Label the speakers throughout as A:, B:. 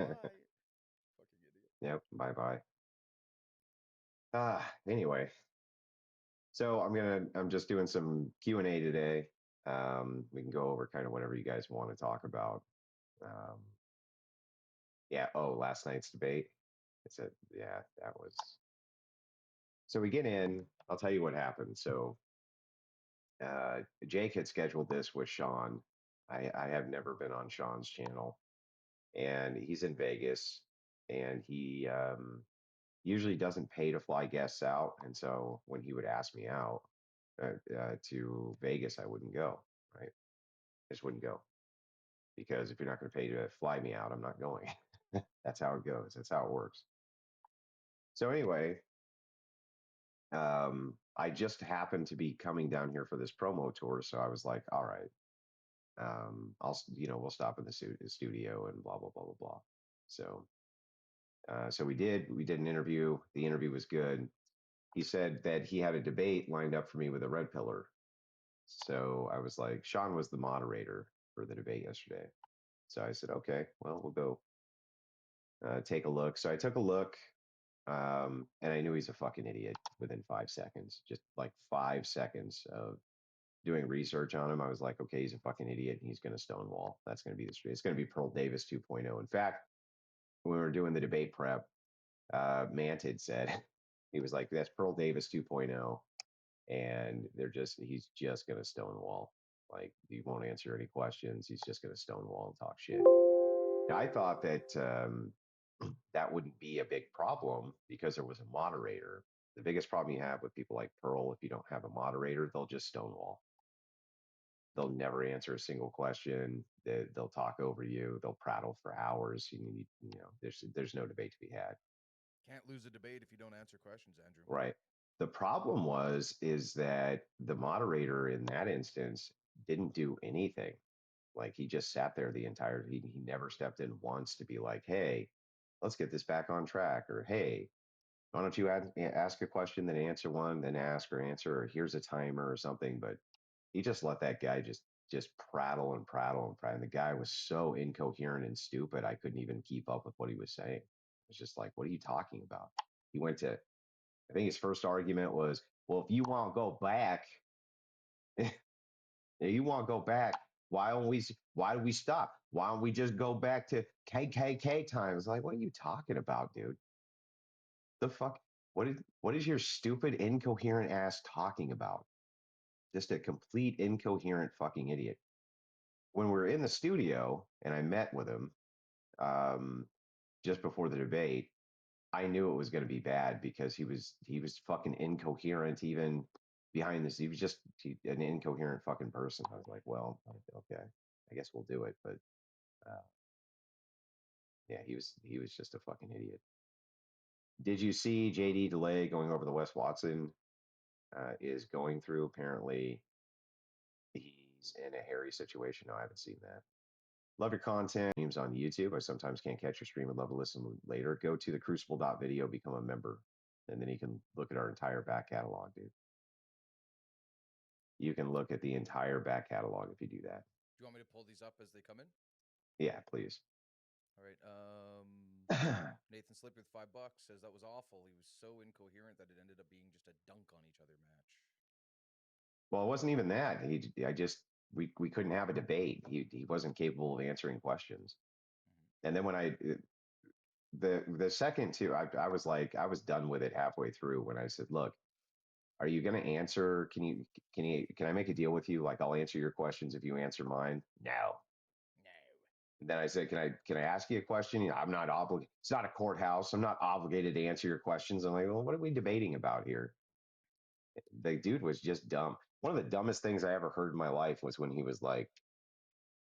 A: Bye. Fucking idiot.
B: Yep. Bye bye. Anyway, so I'm just doing some Q&A today. We can go over kind of whatever you guys want to talk about. Um, yeah. Oh, last night's debate. It's a yeah. That was. So we get in. I'll tell you what happened. So Jake had scheduled this with Sean. I have never been on Sean's channel, and he's in Vegas, and he usually doesn't pay to fly guests out. And so when he would ask me out to Vegas, I wouldn't go. Right, I just wouldn't go because if you're not going to pay to fly me out, I'm not going. That's how it goes. That's how it works. So anyway, I just happened to be coming down here for this promo tour, so I was like, all right, we'll stop in the studio and blah blah blah blah blah. So so we did an interview. The interview was good. He said that he had a debate lined up for me with a red pillar. So I was like, Sean was the moderator for the debate yesterday. So I said, okay, well, we'll go take a look. So I took a look, and I knew he's a fucking idiot within 5 seconds. Just like 5 seconds of doing research on him, I was like, okay, he's a fucking idiot and he's going to stonewall. That's going to be the street. It's going to be Pearl Davis 2.0. In fact, when we were doing the debate prep, Mantid said, he was like, that's Pearl Davis 2.0. And he's just going to stonewall. Like, he won't answer any questions. He's just going to stonewall and talk shit. Now, I thought that that wouldn't be a big problem because there was a moderator. The biggest problem you have with people like Pearl, if you don't have a moderator, they'll just stonewall. They'll never answer a single question. They'll talk over you. They'll prattle for hours. There's no debate to be had.
A: Can't lose a debate if you don't answer questions, Andrew.
B: Right. The problem is that the moderator in that instance didn't do anything. Like, he just sat there the entire. He never stepped in once to be like, hey, let's get this back on track, or hey, why don't you ask a question, then answer one, then ask or answer, or here's a timer or something. But he just let that guy just prattle and prattle and prattle. And the guy was so incoherent and stupid, I couldn't even keep up with what he was saying. It's just like, what are you talking about? He went to, I think his first argument was, well, if you want to go back, you want to go back, why do we stop? Why don't we just go back to KKK times? Like, what are you talking about, dude? The fuck? What is your stupid, incoherent ass talking about? Just a complete incoherent fucking idiot. When we were in the studio and I met with him um, just before the debate, I knew it was going to be bad because he was fucking incoherent even behind this. He was just an incoherent fucking person. I was like, well, okay, I guess we'll do it. But uh, yeah, he was just a fucking idiot. Did you see JD Delay going over the Wes Watson is going through? Apparently, he's in a hairy situation. No, I haven't seen that. Love your content. Streams on YouTube. I sometimes can't catch your stream and love to listen later. Go to the crucible.video, become a member, and then you can look at our entire back catalog, dude. You can look at the entire back catalog if you do that.
A: Do you want me to pull these up as they come in?
B: Yeah, please.
A: All right. Nathan Slip with $5 says that was awful. He was so incoherent that it ended up being just a dunk on each other match.
B: Well, it wasn't even that. We couldn't have a debate. He wasn't capable of answering questions. Mm-hmm. And then when the second two, I was like, I was done with it halfway through when I said, look, are you going to answer? Can I make a deal with you? Like, I'll answer your questions if you answer mine. No. And then I said, can I ask you a question? I'm not obligated. It's not a courthouse. I'm not obligated to answer your questions. I'm like, well, what are we debating about here? The dude was just dumb. One of the dumbest things I ever heard in my life was when he was like,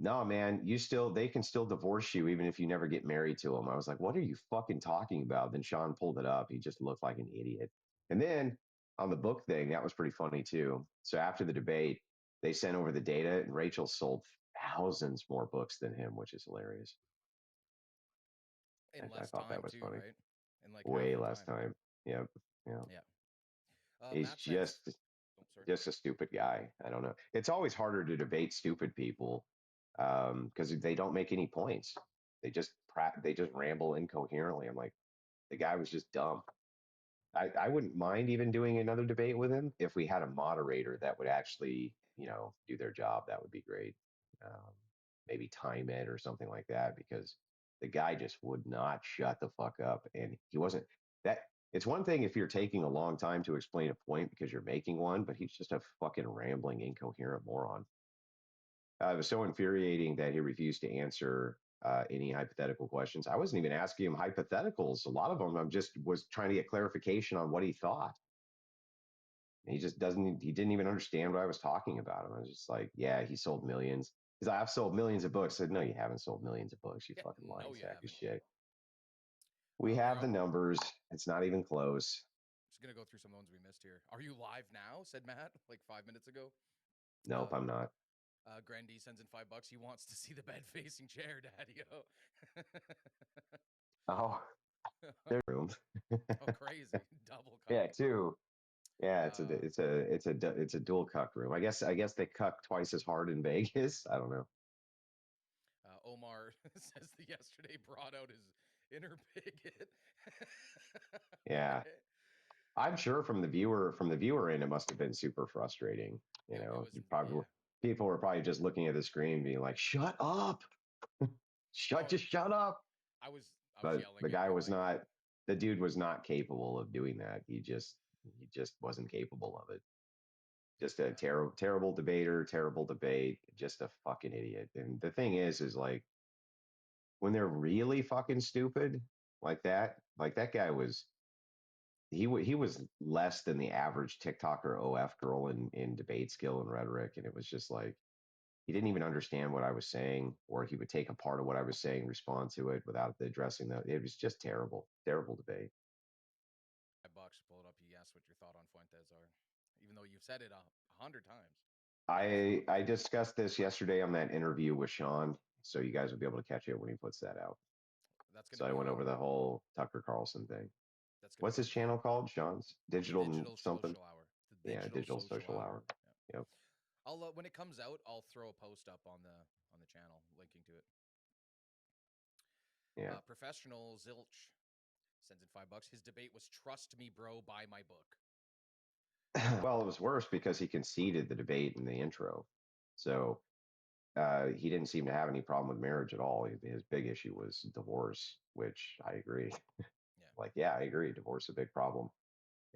B: no, man, they can still divorce you even if you never get married to them. I was like, what are you fucking talking about? Then Sean pulled it up. He just looked like an idiot. And then on the book thing, that was pretty funny too. So after the debate, they sent over the data and Rachel sold thousands more books than him, which is hilarious. I thought that was
A: too,
B: funny.
A: right? In like
B: way less time. Yep. Yeah. He's just a stupid guy. I don't know. It's always harder to debate stupid people because they don't make any points. They just they just ramble incoherently. I'm like, the guy was just dumb. I wouldn't mind even doing another debate with him if we had a moderator that would actually, do their job. That would be great. Um, Maybe time it or something like that because the guy just would not shut the fuck up. And he wasn't that. It's one thing if you're taking a long time to explain a point because you're making one, but he's just a fucking rambling, incoherent moron. It was so infuriating that he refused to answer any hypothetical questions. I wasn't even asking him hypotheticals. A lot of them, I'm just was trying to get clarification on what he thought. And he just doesn't. He didn't even understand what I was talking about. I was just like, yeah, he sold millions. He's like, I've sold millions of books. I said, no, you haven't sold millions of books. You
A: Yeah,
B: fucking lying
A: no, you
B: sack of
A: haven't.
B: shit. We
A: We're
B: have the numbers. It's not even close.
A: just gonna go through some of the ones we missed here. Are you live now? Said Matt like 5 minutes ago.
B: Nope, I'm not.
A: Grandy sends in $5. He wants to see the bed facing chair, Daddy.
B: Oh, there's room.
A: Oh, crazy! Double
B: Yeah,
A: cuck.
B: two. Yeah,
A: Uh,
B: it's a dual cuck room. I guess they cuck twice as hard in Vegas. I don't know.
A: Omar says that yesterday brought out his inner bigot.
B: Yeah,
A: Okay.
B: I'm sure from the viewer end, it must have been super frustrating.
A: It was
B: You probably
A: yeah.
B: people were probably just looking at the screen, being like, "Shut up,
A: Oh,
B: just shut up."
A: I was I was
B: But
A: yelling
B: the
A: and
B: guy
A: being
B: was
A: like,
B: not. The dude was not capable of doing that. He just wasn't capable of it. Just a
A: yeah,
B: terrible debater, terrible debate, just a fucking idiot. And the thing is like when they're really fucking stupid like that guy was he was less than the average TikToker OF girl in debate skill and rhetoric, and it was just like he didn't even understand what I was saying, or he would take a part of what I was saying, respond to it without addressing that. It was just terrible, terrible debate.
A: $5. Pull it up. He asked what your thought on Fuentes are, even though you've said it 100 times. Yes,
B: I discussed this yesterday on that interview with Sean, so you guys will be able to catch it when he puts that out.
A: that's gonna
B: So I
A: be
B: went over
A: on.
B: the whole Tucker Carlson thing.
A: That's gonna
B: What's
A: be
B: his
A: on the
B: channel called? Sean's
A: the
B: Digital
A: digital
B: something.
A: social hour. The
B: Yeah,
A: digital
B: Digital
A: social
B: Social
A: hour.
B: Hour.
A: Yeah.
B: Yep.
A: I'll when it comes out, I'll throw a post up on the channel linking to it.
B: Yeah.
A: Professional Zilch sends in $5. His debate was "Trust Me, Bro, buy my book."
B: Well, it was worse because he conceded the debate in the intro. So he didn't seem to have any problem with marriage at all. His big issue was divorce, which I agree.
A: Yeah,
B: Like, yeah, I agree. Divorce is a big problem.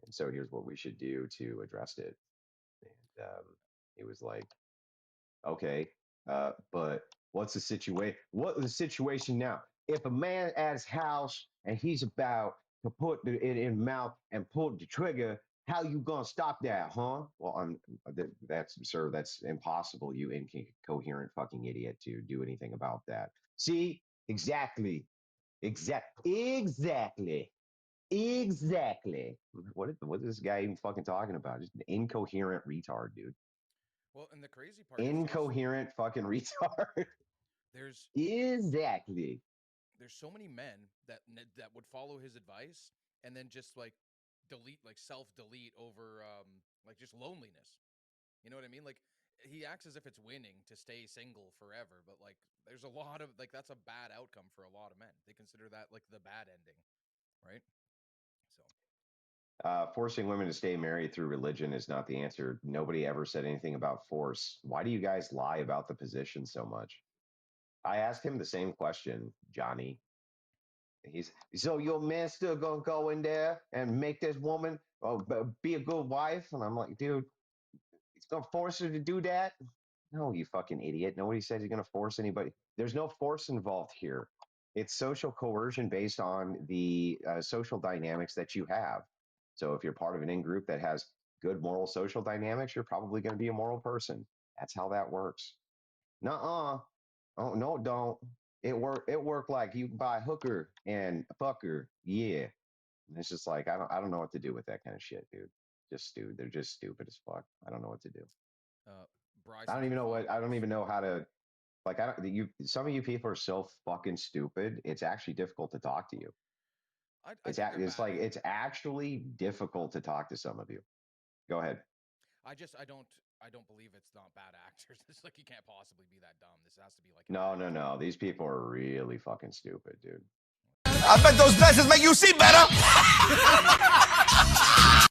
B: And so here's what we should do to address it. And he was like, okay, but what's the situation? What is the situation now? If a man at his house and he's about to put it in mouth and pull the trigger, how you gonna stop that, huh? Well, that's sir, that's impossible. You incoherent fucking idiot to do anything about that. See, exactly, exactly. What is this guy even fucking talking about? Just an incoherent retard, dude.
A: well, and the crazy part is
B: Incoherent fucking retard.
A: there's
B: Exactly.
A: there's so many men that would follow his advice and then just like delete, like self delete over like just loneliness. You know what I mean? Like he acts as if it's winning to stay single forever, but like there's a lot of like that's a bad outcome for a lot of men. They consider that like the bad ending, right? So
B: Forcing women to stay married through religion is not the answer. Nobody ever said anything about force. Why do you guys lie about the position so much? I asked him the same question, Johnny. He's so your man still gonna go in there and make this woman be a good wife? And I'm like, dude, he's gonna force her to do that? No, you fucking idiot. Nobody said he's going to force anybody. There's no force involved here. It's social coercion based on the social dynamics that you have. So if you're part of an in group that has good moral social dynamics, you're probably going to be a moral person. That's how that works. Nuh-uh. Oh no, don't. It worked like you can buy a hooker and a fucker. Yeah. And it's just like I don't know what to do with that kind of shit, dude. Just stupid. They're just stupid as fuck. I don't know what to do.
A: uh Bry
B: I don't
A: sends
B: even
A: in
B: know
A: five
B: what I don't
A: bucks.
B: even know how to like I don't you some of you people are so fucking stupid. It's actually difficult to talk to you.
A: I think they're
B: It's
A: bad
B: like
A: at
B: it's actually difficult to talk to some of you. Go ahead.
A: I don't I don't believe it's not bad actors. It's like you can't possibly be that dumb. This has to be like
B: No. These people are really fucking stupid, dude.
C: I bet those glasses make you see better.